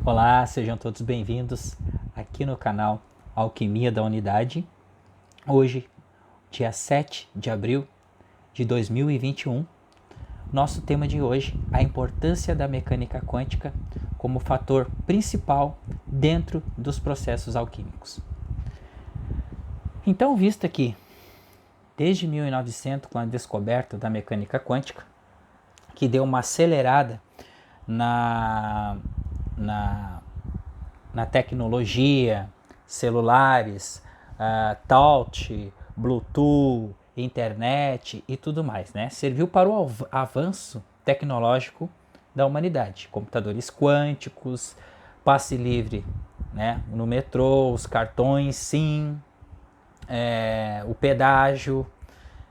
Olá, sejam todos bem-vindos aqui no canal Alquimia da Unidade. Hoje, dia 7 de abril de 2021, nosso tema de hoje, a importância da mecânica quântica como fator principal dentro dos processos alquímicos. Então, visto que desde 1900, com a descoberta da mecânica quântica, que deu uma acelerada na tecnologia, celulares, touch, Bluetooth, internet e tudo mais, né? Serviu para o avanço tecnológico da humanidade. Computadores quânticos, passe livre, né? No metrô, os cartões SIM, o pedágio,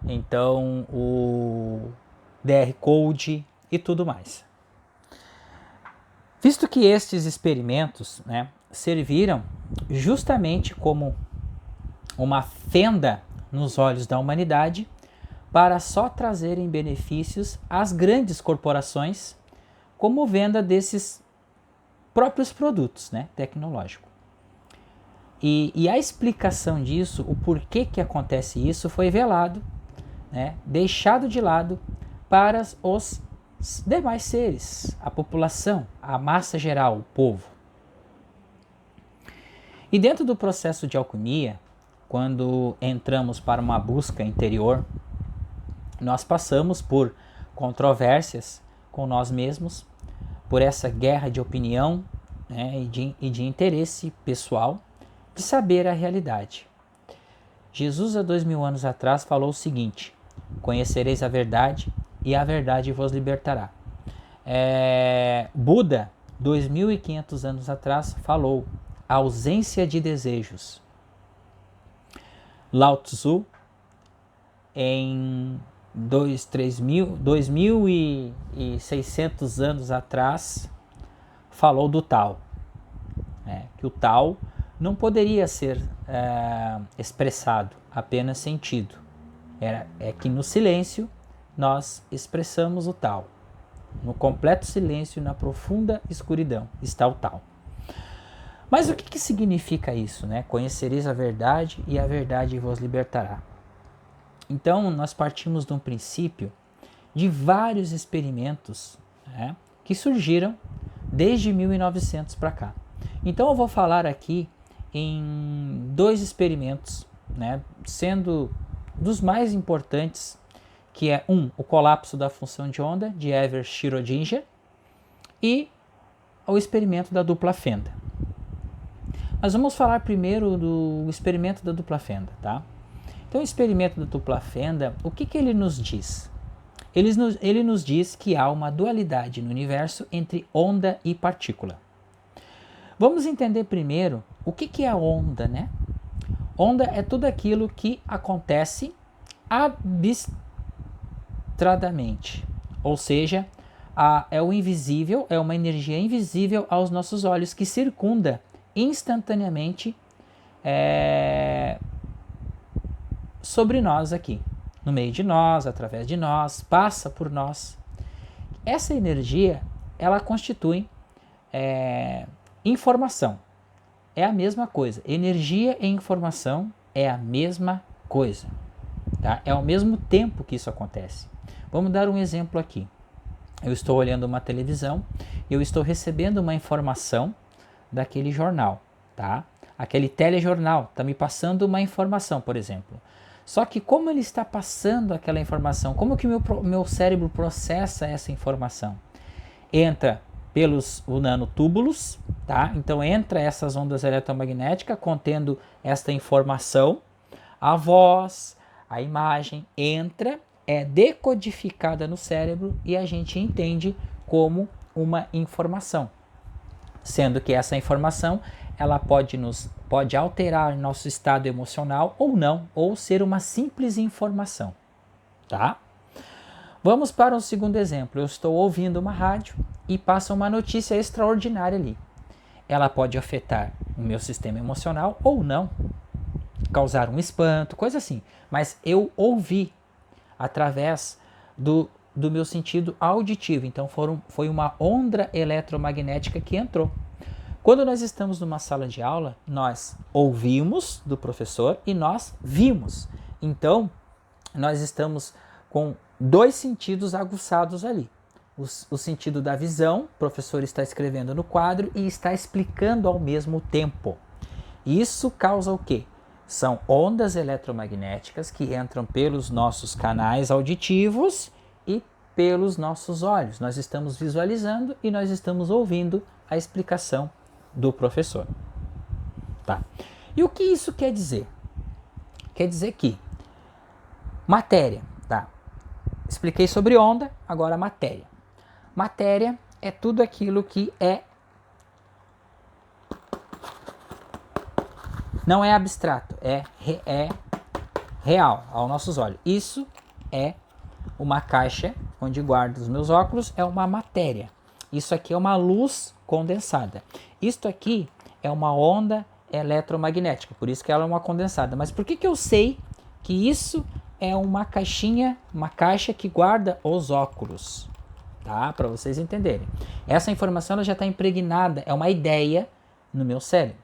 então o DR Code e tudo mais. Visto que estes experimentos, né, serviram justamente como uma fenda nos olhos da humanidade para só trazerem benefícios às grandes corporações como venda desses próprios produtos, né, tecnológicos. E a explicação disso, o porquê que acontece isso, foi velado, né, deixado de lado para os demais seres, a população, a massa geral, o povo. E dentro do processo de alquimia, quando entramos para uma busca interior, nós passamos por controvérsias com nós mesmos, por essa guerra de opinião, né, e de interesse pessoal de saber a realidade. Jesus, há 2000 anos atrás, falou o seguinte: conhecereis a verdade e a verdade vos libertará. Buda, 2500 anos atrás, falou ausência de desejos. Lao Tzu, em 2600 anos atrás, falou do Tao, que o Tao não poderia ser expressado, apenas sentido. É que no silêncio nós expressamos o Tao. No completo silêncio e na profunda escuridão está o Tao. Mas o que significa isso, né? Conhecereis a verdade e a verdade vos libertará. Então, nós partimos de um princípio de vários experimentos, né, que surgiram desde 1900 para cá. Então, eu vou falar aqui em dois experimentos, né, sendo dos mais importantes, que é o colapso da função de onda, de Evert Schrödinger, e o experimento da dupla fenda. Mas vamos falar primeiro do experimento da dupla fenda, tá? Então, o experimento da dupla fenda, o que ele nos diz? Ele nos diz que há uma dualidade no universo entre onda e partícula. Vamos entender primeiro o que é a onda, né? Onda é tudo aquilo que acontece abstradamente, ou seja, é o invisível, é uma energia invisível aos nossos olhos que circunda instantaneamente sobre nós aqui, no meio de nós, através de nós, passa por nós. Essa energia, ela constitui informação. É a mesma coisa. Energia e informação é a mesma coisa. Tá? É ao mesmo tempo que isso acontece. Vamos dar um exemplo aqui. Eu estou olhando uma televisão, eu estou recebendo uma informação daquele jornal, tá? Aquele telejornal está me passando uma informação, por exemplo. Só que como ele está passando aquela informação, como que meu cérebro processa essa informação? Entra pelos nanotúbulos, tá? Então entra essas ondas eletromagnéticas contendo esta informação, a voz, a imagem entra, é decodificada no cérebro e a gente entende como uma informação. Sendo que essa informação ela pode alterar nosso estado emocional ou não, ou ser uma simples informação, tá? Vamos para o segundo exemplo. Eu estou ouvindo uma rádio e passa uma notícia extraordinária ali. Ela pode afetar o meu sistema emocional ou não, causar um espanto, coisa assim. Mas eu ouvi através do meu sentido auditivo. Então foi uma onda eletromagnética que entrou. Quando nós estamos numa sala de aula, nós ouvimos do professor e nós vimos. Então, nós estamos com dois sentidos aguçados ali. O sentido da visão, o professor está escrevendo no quadro e está explicando ao mesmo tempo. Isso causa o quê? São ondas eletromagnéticas que entram pelos nossos canais auditivos e pelos nossos olhos. Nós estamos visualizando e nós estamos ouvindo a explicação do professor. Tá? E o que isso quer dizer? Quer dizer que matéria, tá? Expliquei sobre onda, agora matéria. Matéria é tudo aquilo que não é abstrato, é real aos nossos olhos. Isso é uma caixa onde guardo os meus óculos, é uma matéria. Isso aqui é uma luz condensada. Isto aqui é uma onda eletromagnética, por isso que ela é uma condensada. Mas por que eu sei que isso é uma caixinha, uma caixa que guarda os óculos? Tá? Para vocês entenderem. Essa informação ela já está impregnada, é uma ideia no meu cérebro.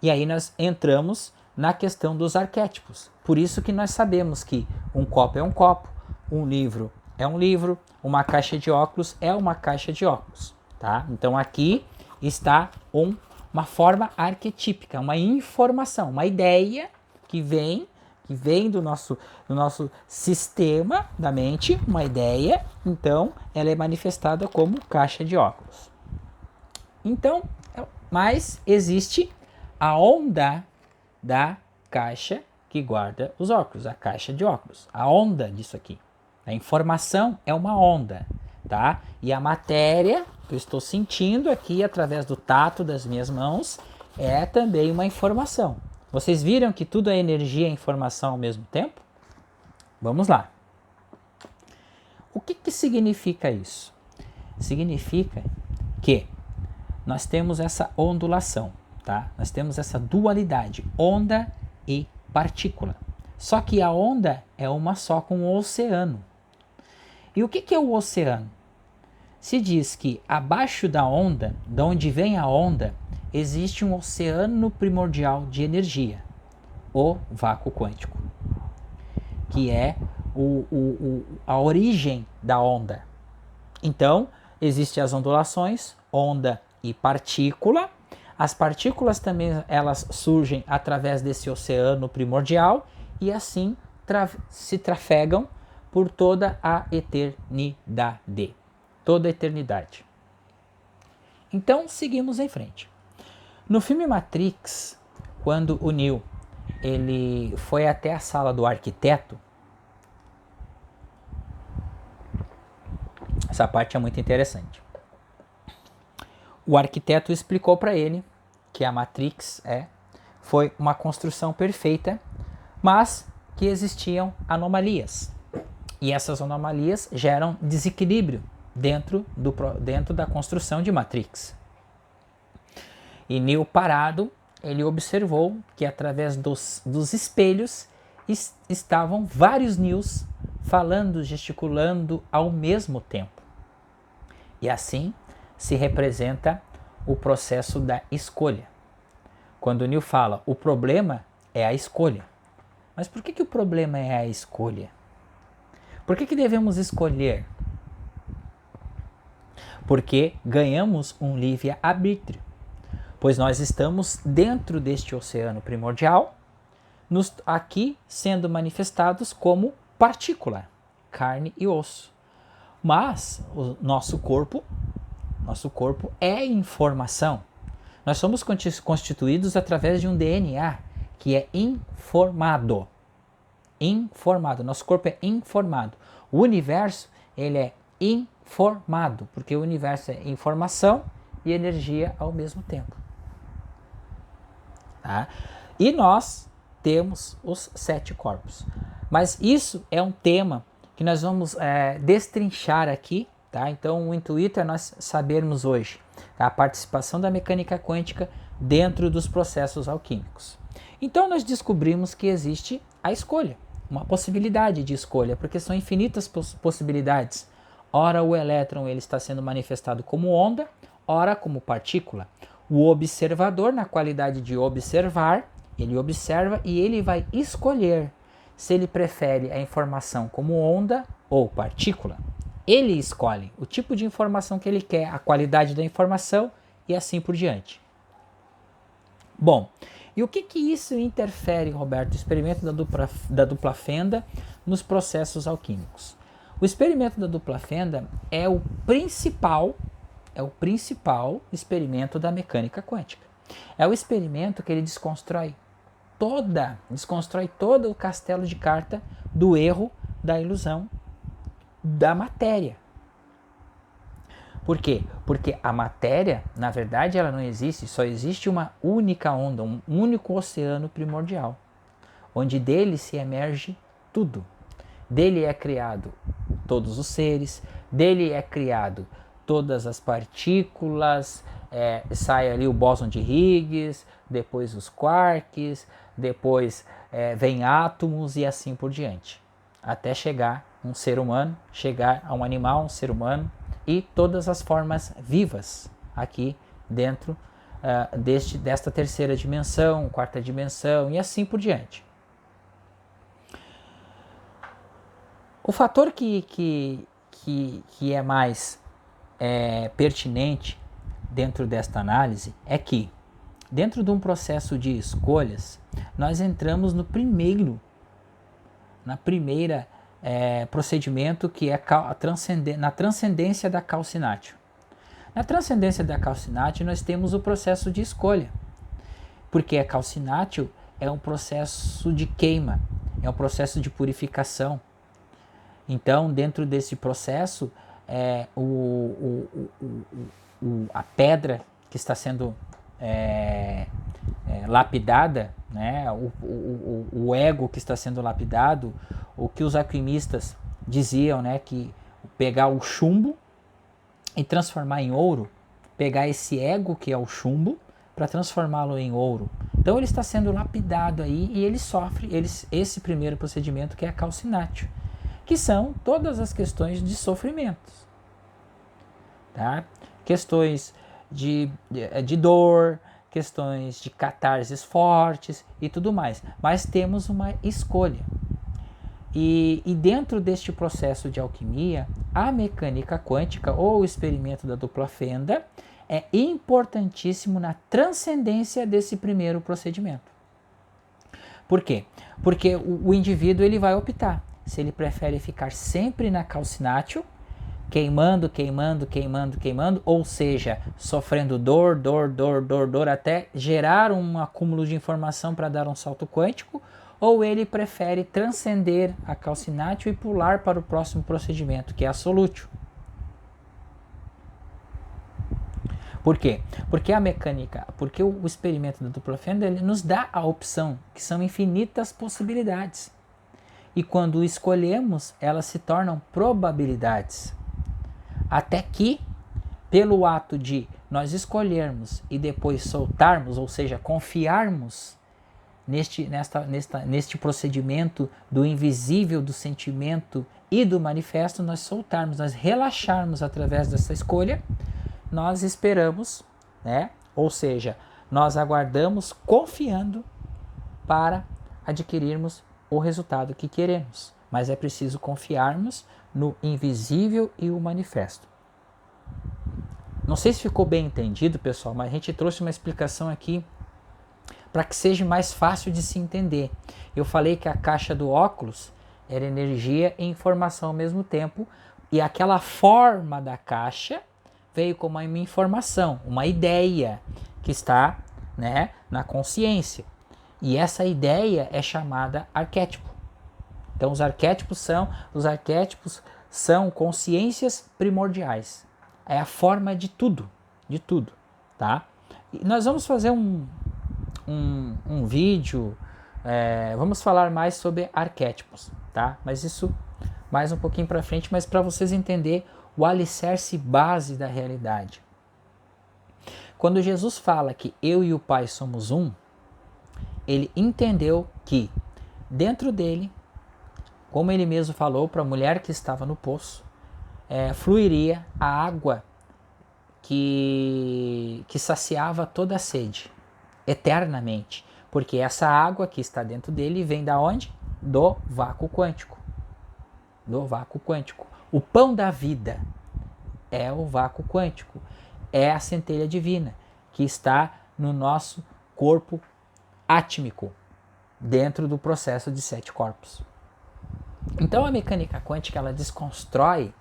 E aí nós entramos na questão dos arquétipos. Por isso que nós sabemos que um copo é um copo, um livro é um livro, uma caixa de óculos é uma caixa de óculos. Tá? Então aqui está uma forma arquetípica, uma informação, uma ideia que vem do nosso sistema da mente, uma ideia, então ela é manifestada como caixa de óculos. Então, mas existe a onda da caixa que guarda os óculos, a caixa de óculos, a onda disso aqui. A informação é uma onda, tá? E a matéria que eu estou sentindo aqui através do tato das minhas mãos é também uma informação. Vocês viram que tudo é energia e informação ao mesmo tempo? Vamos lá. O que significa isso? Significa que nós temos essa ondulação, tá? Nós temos essa dualidade, onda e partícula. Só que a onda é uma só com o oceano. E o que é o oceano? Se diz que abaixo da onda, de onde vem a onda, existe um oceano primordial de energia, o vácuo quântico, que é a origem da onda. Então, existem as ondulações, onda e partícula. As partículas também elas surgem através desse oceano primordial e assim se trafegam por toda a eternidade. Toda a eternidade. Então, seguimos em frente. No filme Matrix, quando o Neo ele foi até a sala do arquiteto, essa parte é muito interessante. O arquiteto explicou para ele que a Matrix foi uma construção perfeita, mas que existiam anomalias. E essas anomalias geram desequilíbrio dentro da construção de Matrix. E Neo parado, ele observou que através dos espelhos estavam vários Neos falando, gesticulando ao mesmo tempo. E assim se representa o processo da escolha. Quando o Neo fala, o problema é a escolha. Mas por que o problema é a escolha? Por que devemos escolher? Porque ganhamos um livre-arbítrio. Pois nós estamos dentro deste oceano primordial, aqui sendo manifestados como partícula, carne e osso. Mas o nosso corpo é informação. Nós somos constituídos através de um DNA que é informado. Nosso corpo é informado. O universo, ele é informado, porque o universo é informação e energia ao mesmo tempo. Tá? E nós temos os 7 corpos. Mas isso é um tema que nós vamos destrinchar aqui, tá? Então o intuito é nós sabermos hoje a participação da mecânica quântica dentro dos processos alquímicos. Então nós descobrimos que existe a escolha, uma possibilidade de escolha, porque são infinitas possibilidades. Ora o elétron ele está sendo manifestado como onda, ora como partícula. O observador, na qualidade de observar, ele observa e ele vai escolher se ele prefere a informação como onda ou partícula. Ele escolhe o tipo de informação que ele quer, a qualidade da informação e assim por diante. Bom, e o que isso interfere, Roberto, o experimento da dupla fenda nos processos alquímicos? O experimento da dupla fenda é o principal experimento da mecânica quântica. É o experimento que ele desconstrói todo o castelo de carta do erro, da ilusão, da matéria. Por quê? Porque a matéria, na verdade, ela não existe, só existe uma única onda, um único oceano primordial, onde dele se emerge tudo. Dele é criado todos os seres, dele é criado todas as partículas, sai ali o bóson de Higgs, depois os quarks, depois vem átomos e assim por diante, até chegar um ser humano, chegar a um animal, um ser humano e todas as formas vivas aqui dentro desta terceira dimensão, quarta dimensão e assim por diante. O fator que é mais pertinente dentro desta análise é que, dentro de um processo de escolhas, nós entramos na primeira procedimento, que é na transcendência da calcinatio. Na transcendência da calcinatio nós temos o processo de escolha, porque a calcinatio é um processo de queima, é um processo de purificação. Então, dentro desse processo, a pedra que está sendo lapidada, né, o ego que está sendo lapidado, o que os alquimistas diziam, né, que pegar o chumbo e transformar em ouro, pegar esse ego que é o chumbo para transformá-lo em ouro. Então ele está sendo lapidado aí e ele sofre esse primeiro procedimento, que é a calcinatio, que são todas as questões de sofrimentos, tá? Questões de dor, questões de catarses fortes e tudo mais. Mas temos uma escolha. E dentro deste processo de alquimia, a mecânica quântica ou o experimento da dupla fenda é importantíssimo na transcendência desse primeiro procedimento. Por quê? Porque o indivíduo ele vai optar se ele prefere ficar sempre na calcinatio, queimando, ou seja, sofrendo dor, até gerar um acúmulo de informação para dar um salto quântico, ou ele prefere transcender a calcinatio e pular para o próximo procedimento, que é a solutio. Por quê? Porque o experimento da dupla fenda ele nos dá a opção, que são infinitas possibilidades. E quando escolhemos, elas se tornam probabilidades. Até que, pelo ato de nós escolhermos e depois soltarmos, ou seja, confiarmos neste procedimento do invisível, do sentimento e do manifesto, nós soltarmos, nós relaxarmos através dessa escolha, nós esperamos, né? Ou seja, nós aguardamos confiando para adquirirmos o resultado que queremos. Mas é preciso confiarmos no invisível e o manifesto. Não sei se ficou bem entendido, pessoal, mas a gente trouxe uma explicação aqui para que seja mais fácil de se entender. Eu falei que a caixa do óculos era energia e informação ao mesmo tempo, e aquela forma da caixa veio como uma informação, uma ideia que está, né, na consciência. E essa ideia é chamada arquétipo. Então os arquétipos são consciências primordiais. É a forma de tudo, tá? E nós vamos fazer um vídeo, vamos falar mais sobre arquétipos, tá? Mas isso mais um pouquinho para frente, mas para vocês entenderem o alicerce base da realidade. Quando Jesus fala que eu e o Pai somos um, ele entendeu que dentro dele, como ele mesmo falou para a mulher que estava no poço, fluiria a água que que saciava toda a sede, eternamente. Porque essa água que está dentro dele vem da onde? Do vácuo quântico. Do vácuo quântico. O pão da vida é o vácuo quântico. É a centelha divina que está no nosso corpo átmico, dentro do processo de 7 corpos. Então a mecânica quântica ela desconstrói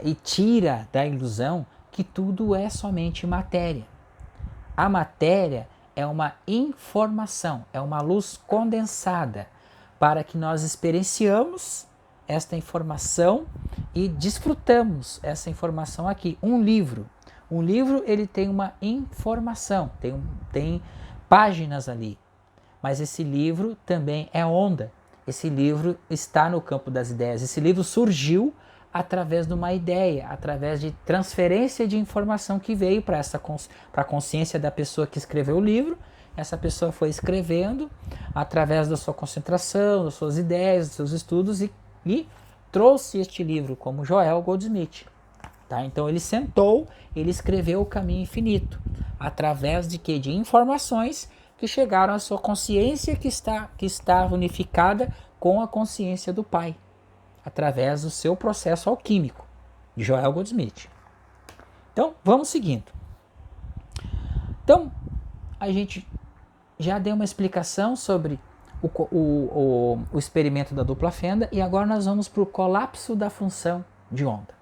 e tira da ilusão que tudo é somente matéria. A matéria é uma informação, é uma luz condensada para que nós experienciamos esta informação e desfrutamos essa informação aqui. Um livro ele tem uma informação, tem páginas ali, mas esse livro também é onda. Esse livro está no campo das ideias. Esse livro surgiu através de uma ideia, através de transferência de informação que veio para a consciência da pessoa que escreveu o livro. Essa pessoa foi escrevendo através da sua concentração, das suas ideias, dos seus estudos e trouxe este livro como Joel Goldsmith. Tá? Então ele sentou, ele escreveu o Caminho Infinito através de quê? De informações que chegaram à sua consciência que está unificada com a consciência do Pai, através do seu processo alquímico, de Joel Goldsmith. Então, vamos seguindo. Então, a gente já deu uma explicação sobre o experimento da dupla fenda e agora nós vamos para o colapso da função de onda.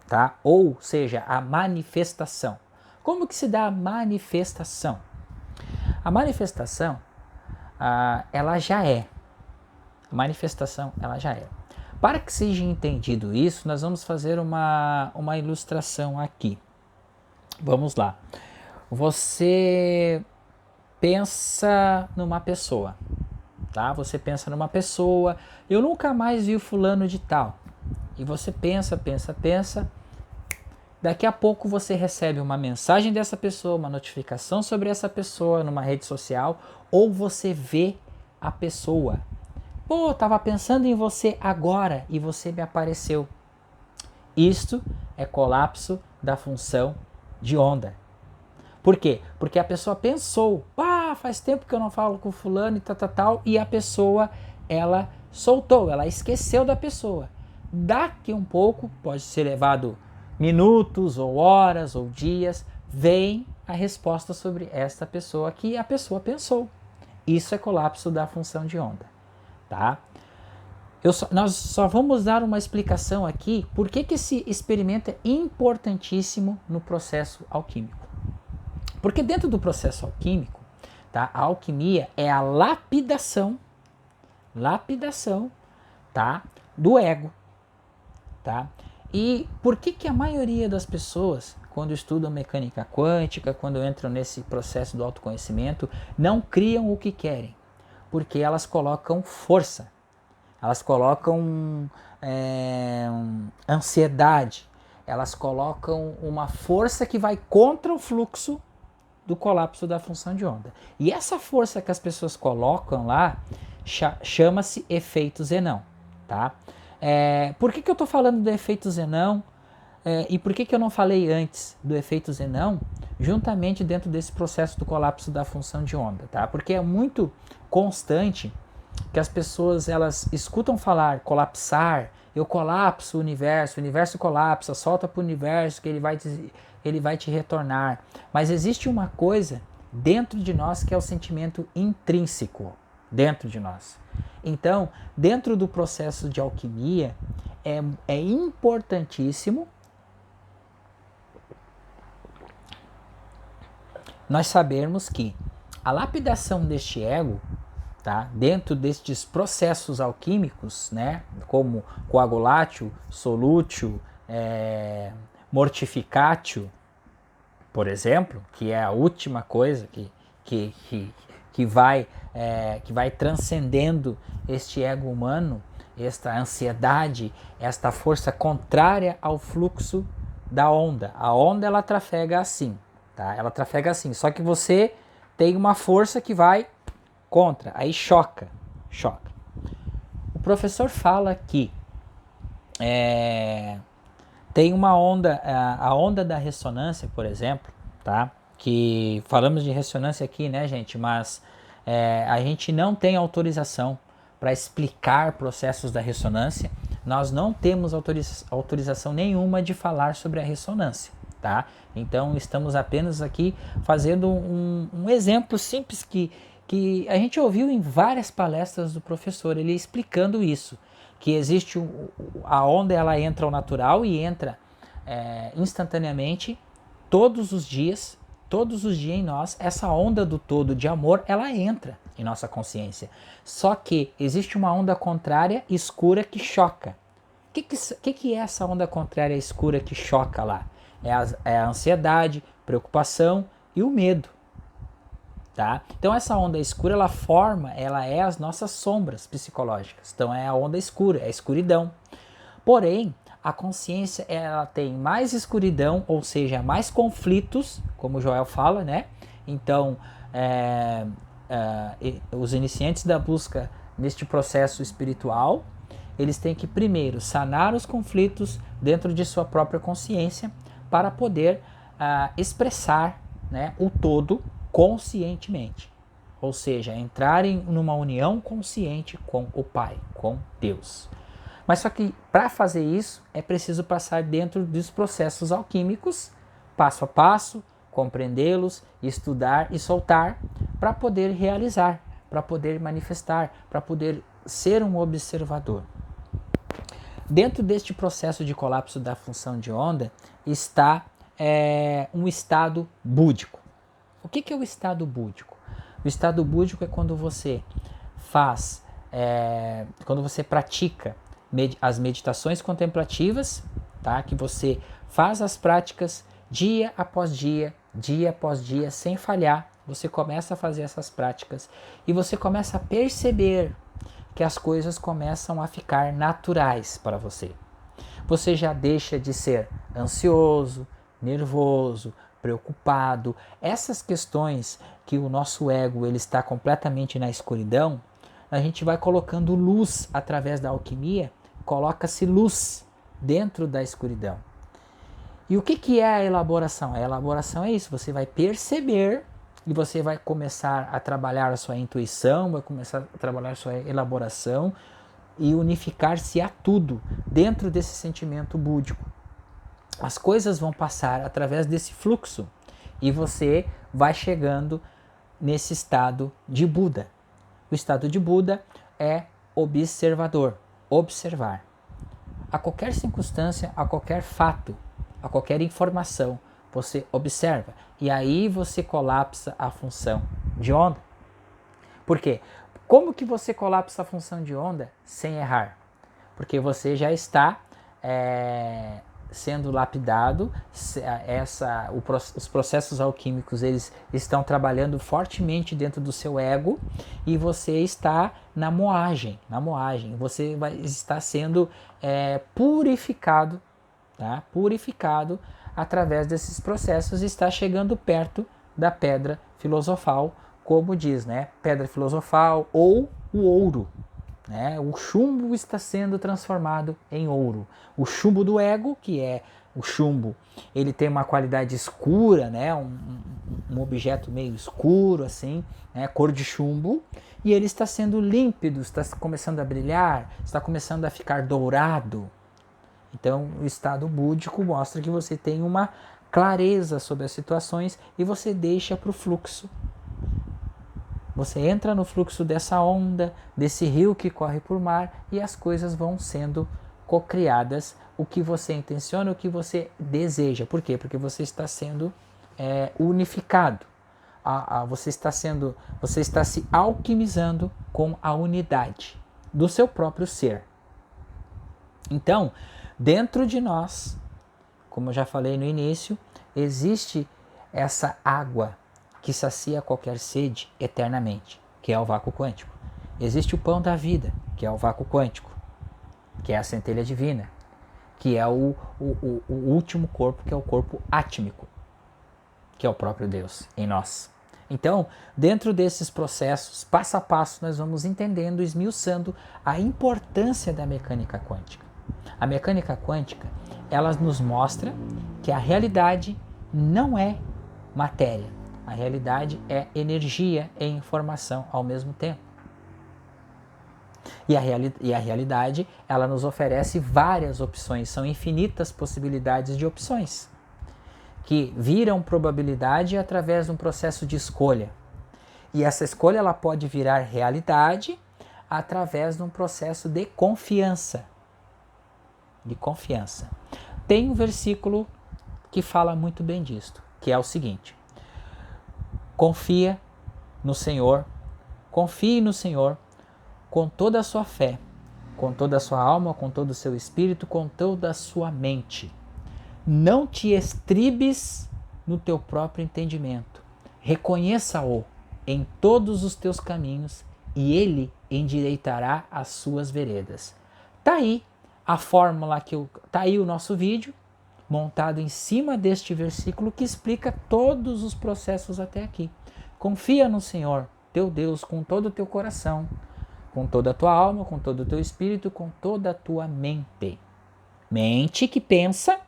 Tá? Ou seja, a manifestação. Como que se dá a manifestação? A manifestação, ela já é. A manifestação, ela já é. Para que seja entendido isso, nós vamos fazer uma ilustração aqui. Vamos lá. Você pensa numa pessoa, tá? Você pensa numa pessoa, eu nunca mais vi o fulano de tal. E você pensa. Daqui a pouco você recebe uma mensagem dessa pessoa, uma notificação sobre essa pessoa numa rede social, ou você vê a pessoa. Pô, estava pensando em você agora e você me apareceu. Isto é colapso da função de onda. Por quê? Porque a pessoa pensou, faz tempo que eu não falo com fulano e tal, e a pessoa, ela soltou, ela esqueceu da pessoa. Daqui um pouco, pode ser levado minutos, ou horas, ou dias, vem a resposta sobre esta pessoa que a pessoa pensou. Isso é colapso da função de onda. Tá? Nós só vamos dar uma explicação aqui por que esse experimento é importantíssimo no processo alquímico. Porque dentro do processo alquímico, tá, a alquimia é a lapidação, tá, do ego. Tá? E por que a maioria das pessoas, quando estudam mecânica quântica, quando entram nesse processo do autoconhecimento, não criam o que querem? Porque elas colocam força, elas colocam ansiedade, elas colocam uma força que vai contra o fluxo do colapso da função de onda. E essa força que as pessoas colocam lá chama-se efeito Zenão. Tá? Por que eu estou falando do efeito Zenão e por que eu não falei antes do efeito Zenão juntamente dentro desse processo do colapso da função de onda? Tá? Porque é muito constante que as pessoas elas escutam falar colapsar, eu colapso o universo colapsa, solta para o universo que ele vai te retornar. Mas existe uma coisa dentro de nós que é o sentimento intrínseco dentro de nós. Então, dentro do processo de alquimia, é importantíssimo nós sabermos que a lapidação deste ego, tá, dentro destes processos alquímicos, né, como coagulatio, solutio, mortificatio, por exemplo, que é a última coisa que vai transcendendo este ego humano, esta ansiedade, esta força contrária ao fluxo da onda. A onda ela trafega assim, tá? Ela trafega assim, só que você tem uma força que vai contra, aí choca. O professor fala que tem uma onda, a onda da ressonância, por exemplo, tá? Que falamos de ressonância aqui, né, gente? Mas a gente não tem autorização para explicar processos da ressonância. Nós não temos autorização nenhuma de falar sobre a ressonância, tá? Então estamos apenas aqui fazendo um exemplo simples que a gente ouviu em várias palestras do professor, ele explicando isso, que existe a onda, ela entra ao natural e entra instantaneamente todos os dias em nós. Essa onda do todo de amor, ela entra em nossa consciência. Só que existe uma onda contrária escura que choca. O que é essa onda contrária escura que choca lá? É a ansiedade, preocupação e o medo. Tá? Então essa onda escura, ela é as nossas sombras psicológicas. Então é a onda escura, é a escuridão. Porém, a consciência, ela tem mais escuridão, ou seja, mais conflitos, como o Joel fala, né? Então, os iniciantes da busca neste processo espiritual, eles têm que primeiro sanar os conflitos dentro de sua própria consciência para poder expressar, né, o todo conscientemente. Ou seja, entrarem numa união consciente com o Pai, com Deus. Mas só que para fazer isso é preciso passar dentro dos processos alquímicos, passo a passo, compreendê-los, estudar e soltar para poder realizar, para poder manifestar, para poder ser um observador. Dentro deste processo de colapso da função de onda está um estado búdico. O que é o estado búdico? O estado búdico é quando você quando você pratica as meditações contemplativas, tá? Que você faz as práticas dia após dia, sem falhar. Você começa a fazer essas práticas e você começa a perceber que as coisas começam a ficar naturais para você. Você já deixa de ser ansioso, nervoso, preocupado. Essas questões que o nosso ego ele está completamente na escuridão, a gente vai colocando luz através da alquimia, coloca-se luz dentro da escuridão. E o que é a elaboração? A elaboração é isso, você vai perceber e você vai começar a trabalhar a sua intuição, vai começar a trabalhar a sua elaboração e unificar-se a tudo dentro desse sentimento búdico. As coisas vão passar através desse fluxo e você vai chegando nesse estado de Buda. O estado de Buda é observador, observar. A qualquer circunstância, a qualquer fato, a qualquer informação, você observa. E aí você colapsa a função de onda. Por quê? Como que você colapsa a função de onda sem errar? Porque você já está sendo lapidado, os processos alquímicos eles estão trabalhando fortemente dentro do seu ego e você está na moagem, você vai estar sendo purificado, tá? Purificado através desses processos e está chegando perto da pedra filosofal, como diz, né? Pedra filosofal ou o ouro. O chumbo está sendo transformado em ouro. O chumbo do ego, que é o chumbo, ele tem uma qualidade escura, né? um objeto meio escuro, assim, né? Cor de chumbo, e ele está sendo límpido, está começando a brilhar, está começando a ficar dourado. Então, o estado búdico mostra que você tem uma clareza sobre as situações e você deixa para o fluxo. Você entra no fluxo dessa onda, desse rio que corre por mar e as coisas vão sendo cocriadas, o que você intenciona, o que você deseja. Por quê? Porque você está sendo unificado. Você está se alquimizando com a unidade do seu próprio ser. Então, dentro de nós, como eu já falei no início, existe essa água que sacia qualquer sede eternamente, que é o vácuo quântico. Existe o pão da vida, que é o vácuo quântico, que é a centelha divina, que é o último corpo, que é o corpo átmico, que é o próprio Deus em nós. Então, dentro desses processos, passo a passo, nós vamos entendendo, esmiuçando a importância da mecânica quântica. A mecânica quântica, ela nos mostra que a realidade não é matéria. A realidade é energia e informação ao mesmo tempo. E a realidade, ela nos oferece várias opções, são infinitas possibilidades de opções, que viram probabilidade através de um processo de escolha. E essa escolha ela pode virar realidade através de um processo de confiança. Tem um versículo que fala muito bem disto, que é o seguinte: confie no Senhor com toda a sua fé, com toda a sua alma, com todo o seu espírito, com toda a sua mente. Não te estribes no teu próprio entendimento. Reconheça-o em todos os teus caminhos e ele endireitará as suas veredas. Tá aí a fórmula tá aí o nosso vídeo montado em cima deste versículo que explica todos os processos até aqui. Confia no Senhor, teu Deus, com todo o teu coração, com toda a tua alma, com todo o teu espírito, com toda a tua mente. Mente que pensa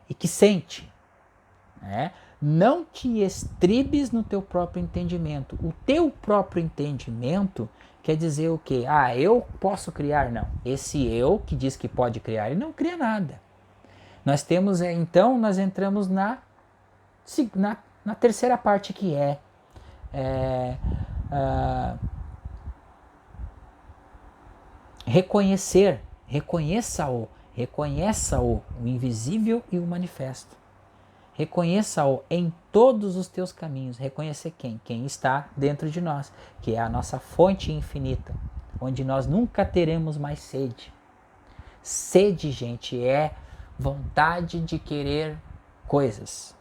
e que sente. Né? Não te estribes no teu próprio entendimento. O teu próprio entendimento quer dizer o quê? Eu posso criar? Não. Esse eu que diz que pode criar, ele não cria nada. Nós temos, então, nós entramos na terceira parte que reconheça-o, o invisível e o manifesto. Reconheça-o em todos os teus caminhos. Reconhecer quem? Quem está dentro de nós, que é a nossa fonte infinita, onde nós nunca teremos mais sede. Sede, gente, é vontade de querer coisas.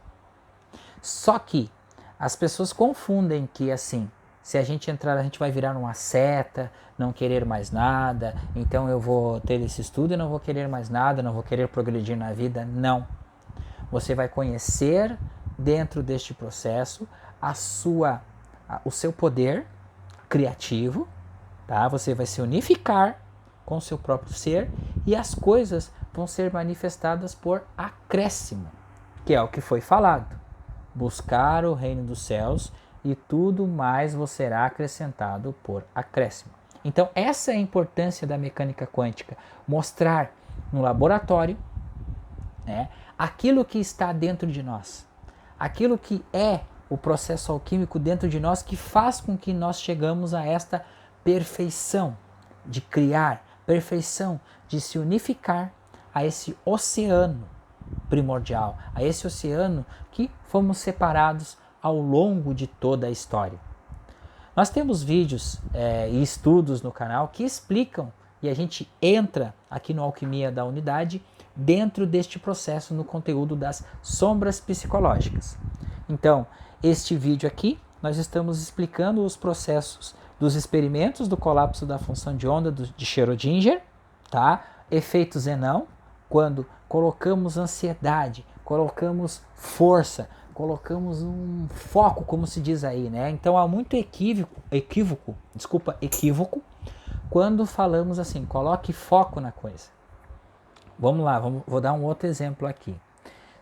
Só que as pessoas confundem que assim, se a gente entrar, a gente vai virar uma seta, não querer mais nada, então eu vou ter esse estudo e não vou querer mais nada, não vou querer progredir na vida. Não. Você vai conhecer dentro deste processo o seu poder criativo, tá? Você vai se unificar com o seu próprio ser e as coisas vão ser manifestadas por acréscimo, que é o que foi falado. Buscar o reino dos céus e tudo mais vos será acrescentado por acréscimo. Então essa é a importância da mecânica quântica, mostrar no laboratório, né, aquilo que está dentro de nós, aquilo que é o processo alquímico dentro de nós que faz com que nós chegamos a esta perfeição de criar, perfeição de se unificar a esse oceano primordial, a esse oceano que fomos separados ao longo de toda a história. Nós temos vídeos e estudos no canal que explicam, e a gente entra aqui no Alquimia da Unidade dentro deste processo no conteúdo das sombras psicológicas. Então, este vídeo aqui, nós estamos explicando os processos dos experimentos do colapso da função de onda de Schrödinger, tá? Efeito Zenão, quando colocamos ansiedade, colocamos força, colocamos um foco, como se diz aí, né? Então há muito equívoco, quando falamos assim, coloque foco na coisa. Vamos lá, vou dar um outro exemplo aqui.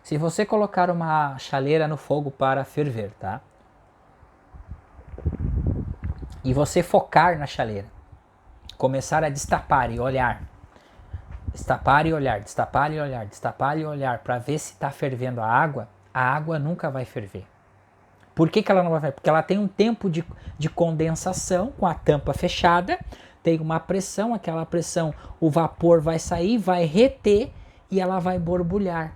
Se você colocar uma chaleira no fogo para ferver, tá? E você focar na chaleira, começar a destapar e olhar, destapar e olhar, destapar e olhar, destapar e olhar para ver se está fervendo a água nunca vai ferver. Por que ela não vai ferver? Porque ela tem um tempo de condensação com a tampa fechada, tem uma pressão, aquela pressão, o vapor vai sair, vai reter e ela vai borbulhar.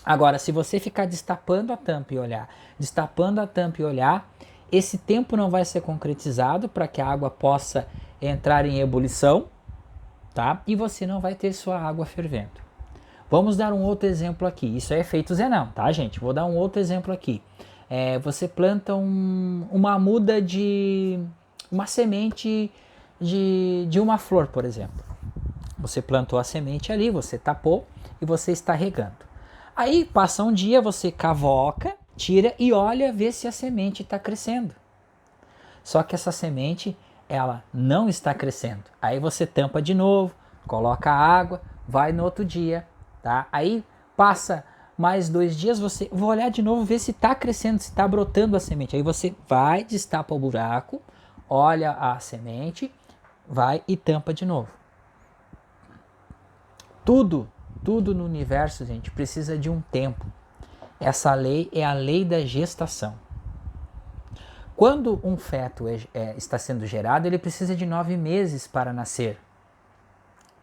Agora, se você ficar destapando a tampa e olhar, destapando a tampa e olhar, esse tempo não vai ser concretizado para que a água possa entrar em ebulição, tá? E você não vai ter sua água fervendo. Vamos dar um outro exemplo aqui. Isso é efeito Zenão, tá, gente? Vou dar um outro exemplo aqui. Você planta uma muda uma semente de uma flor, por exemplo. Você plantou a semente ali, você tapou e você está regando. Aí passa um dia, você cavoca, tira e olha, vê se a semente está crescendo. Só que essa semente, ela não está crescendo. Aí você tampa de novo, coloca a água, vai no outro dia, tá? Aí passa mais 2 dias, você vou olhar de novo, ver se está crescendo, se está brotando a semente. Aí você vai, destapa o buraco, olha a semente, vai e tampa de novo. Tudo no universo, gente, precisa de um tempo. Essa lei é a lei da gestação. Quando um feto está sendo gerado, ele precisa de 9 meses para nascer.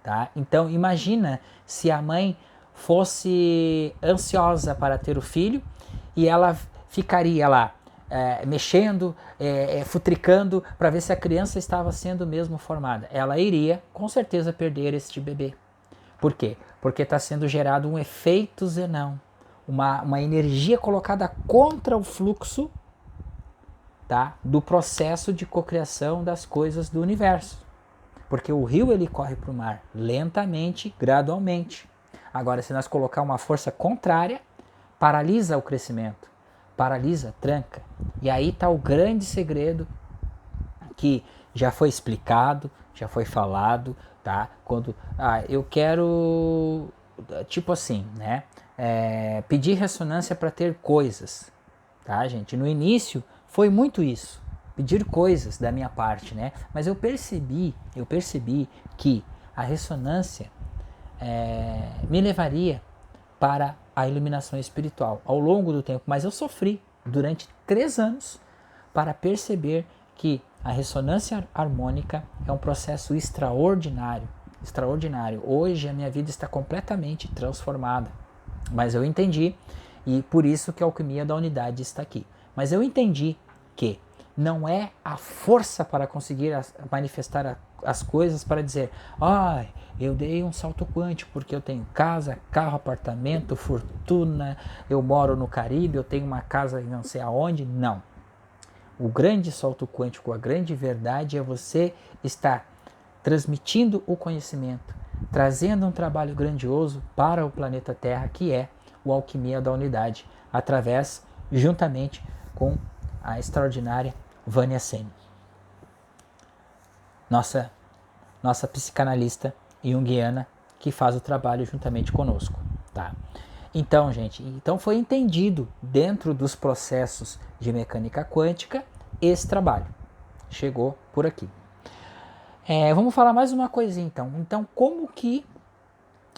Tá? Então imagina se a mãe fosse ansiosa para ter o filho e ela ficaria lá mexendo, futricando para ver se a criança estava sendo mesmo formada. Ela iria com certeza perder este bebê. Por quê? Porque está sendo gerado um efeito Zenão, uma energia colocada contra o fluxo, tá, do processo de cocriação das coisas do universo. Porque o rio ele corre para o mar lentamente, gradualmente. Agora, se nós colocar uma força contrária, paralisa o crescimento, paralisa, tranca. E aí está o grande segredo que já foi explicado, já foi falado, tá? Quando eu quero, tipo assim, né? Pedir ressonância para ter coisas, tá, gente? No início foi muito isso, pedir coisas da minha parte, né? Mas eu percebi que a ressonância me levaria para a iluminação espiritual ao longo do tempo, mas eu sofri durante 3 anos para perceber que a ressonância harmônica é um processo extraordinário, extraordinário. Hoje a minha vida está completamente transformada, mas eu entendi, e por isso que a alquimia da unidade está aqui. Mas eu entendi que não é a força para conseguir manifestar as coisas para dizer, eu dei um salto quântico porque eu tenho casa, carro, apartamento, fortuna, eu moro no Caribe, eu tenho uma casa não sei aonde. Não. O grande salto quântico, a grande verdade é você estar transmitindo o conhecimento, trazendo um trabalho grandioso para o planeta Terra, que é o Alquimia da Unidade, juntamente com a extraordinária Vânia Seni, nossa psicanalista junguiana, que faz o trabalho juntamente conosco, tá? Então, gente, foi entendido dentro dos processos de mecânica quântica esse trabalho. Chegou por aqui. Vamos falar mais uma coisinha então. Então, como que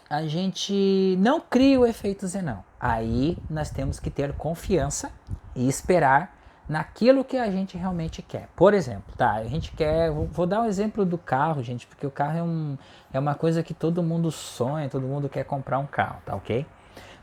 a gente não cria o efeito Zenão? Aí nós temos que ter confiança e esperar naquilo que a gente realmente quer. Por exemplo, tá? A gente quer... Vou dar um exemplo do carro, gente, porque o carro é uma coisa que todo mundo sonha, todo mundo quer comprar um carro, tá ok?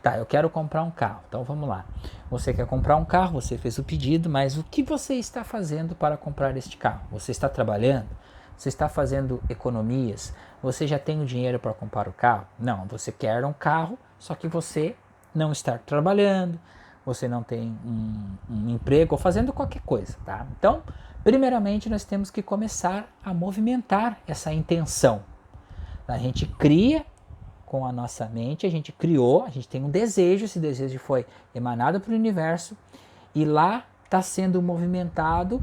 Tá, eu quero comprar um carro. Então vamos lá. Você quer comprar um carro, você fez o pedido, mas o que você está fazendo para comprar este carro? Você está trabalhando? Você está fazendo economias? Você já tem o dinheiro para comprar o carro? Não, você quer um carro, só que você não está trabalhando, você não tem um emprego ou fazendo qualquer coisa, tá? Então, primeiramente nós temos que começar a movimentar essa intenção. A gente cria com a nossa mente, a gente criou, a gente tem um desejo, esse desejo foi emanado para o universo e lá está sendo movimentado,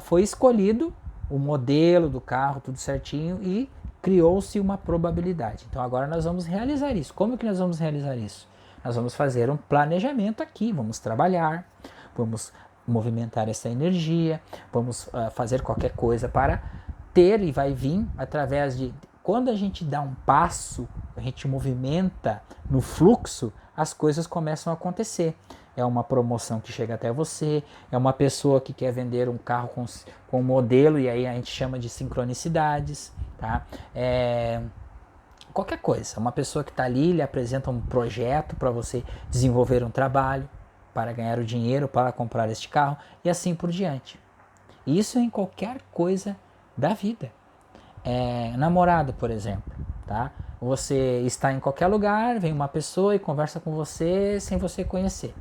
foi escolhido o modelo do carro, tudo certinho, e criou-se uma probabilidade. Então agora nós vamos realizar isso. Como que nós vamos realizar isso? Nós vamos fazer um planejamento aqui, vamos trabalhar, vamos movimentar essa energia, vamos fazer qualquer coisa para ter, e vai vir através de... Quando a gente dá um passo, a gente movimenta no fluxo, as coisas começam a acontecer. É uma promoção que chega até você, é uma pessoa que quer vender um carro com um modelo, e aí a gente chama de sincronicidades, tá? Qualquer coisa, uma pessoa que está ali, lhe apresenta um projeto para você desenvolver um trabalho, para ganhar o dinheiro, para comprar este carro, e assim por diante. Isso em qualquer coisa da vida. Namorado, por exemplo, tá? Você está em qualquer lugar, vem uma pessoa e conversa com você sem você conhecer.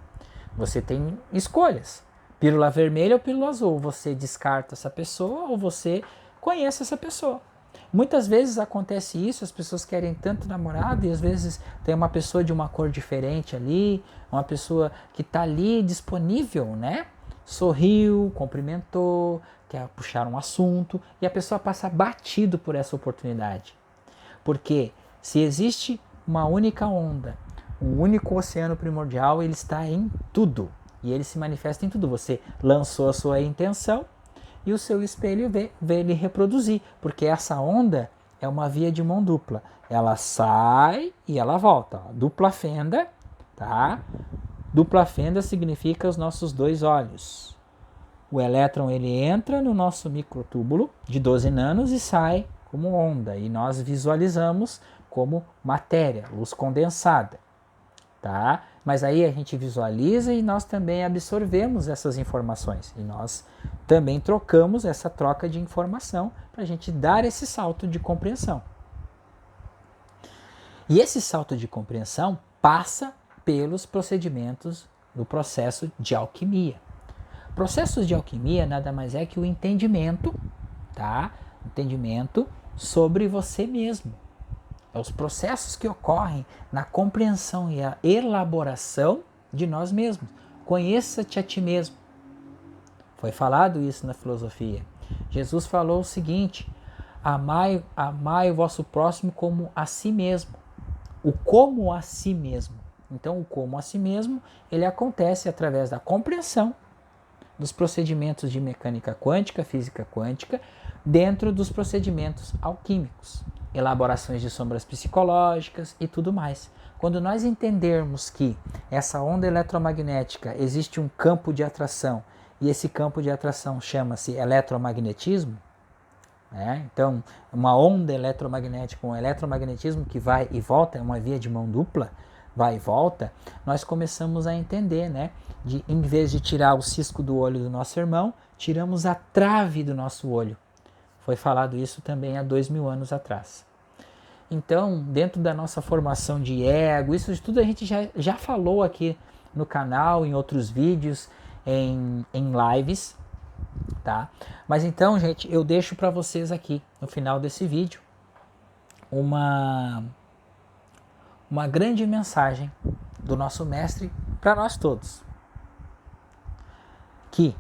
Você tem escolhas, pílula vermelha ou pílula azul. Você descarta essa pessoa ou você conhece essa pessoa. Muitas vezes acontece isso, as pessoas querem tanto namorado e às vezes tem uma pessoa de uma cor diferente ali, uma pessoa que está ali disponível, né? Sorriu, cumprimentou, quer puxar um assunto e a pessoa passa batido por essa oportunidade. Porque se existe uma única onda, um único oceano primordial, ele está em tudo. E ele se manifesta em tudo. Você lançou a sua intenção e o seu espelho vê ele reproduzir. Porque essa onda é uma via de mão dupla. Ela sai e ela volta. Ó. Dupla fenda, tá? Dupla fenda significa os nossos dois olhos. O elétron ele entra no nosso microtúbulo de 12 nanos e sai como onda. E nós visualizamos como matéria, luz condensada. Tá? Mas aí a gente visualiza e nós também absorvemos essas informações. E nós também trocamos essa troca de informação para a gente dar esse salto de compreensão. E esse salto de compreensão passa pelos procedimentos do processo de alquimia. Processos de alquimia nada mais é que o entendimento, tá? Entendimento sobre você mesmo. É os processos que ocorrem na compreensão e a elaboração de nós mesmos. Conheça-te a ti mesmo. Foi falado isso na filosofia. Jesus falou o seguinte: amai o vosso próximo como a si mesmo. O como a si mesmo. Então, o como a si mesmo, ele acontece através da compreensão dos procedimentos de mecânica quântica, física quântica, dentro dos procedimentos alquímicos, elaborações de sombras psicológicas e tudo mais. Quando nós entendermos que essa onda eletromagnética existe um campo de atração e esse campo de atração chama-se eletromagnetismo, né? Então, uma onda eletromagnética, um eletromagnetismo que vai e volta, é uma via de mão dupla, vai e volta, nós começamos a entender, né? Em vez de tirar o cisco do olho do nosso irmão, tiramos a trave do nosso olho. Foi falado isso também há 2000 anos atrás. Então, dentro da nossa formação de ego, isso de tudo a gente já falou aqui no canal, em outros vídeos, em lives, tá? Mas então, gente, eu deixo para vocês aqui, no final desse vídeo, uma grande mensagem do nosso mestre para nós todos. Que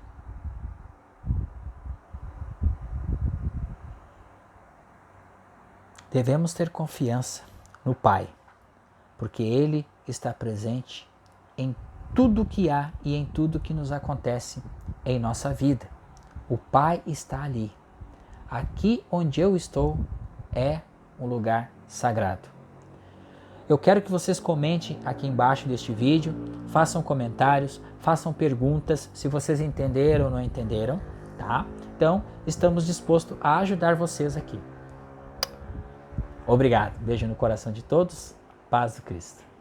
devemos ter confiança no Pai, porque Ele está presente em tudo que há e em tudo que nos acontece em nossa vida. O Pai está ali. Aqui onde eu estou é um lugar sagrado. Eu quero que vocês comentem aqui embaixo deste vídeo, façam comentários, façam perguntas, se vocês entenderam ou não entenderam, tá? Então, estamos dispostos a ajudar vocês aqui. Obrigado. Beijo no coração de todos. Paz do Cristo.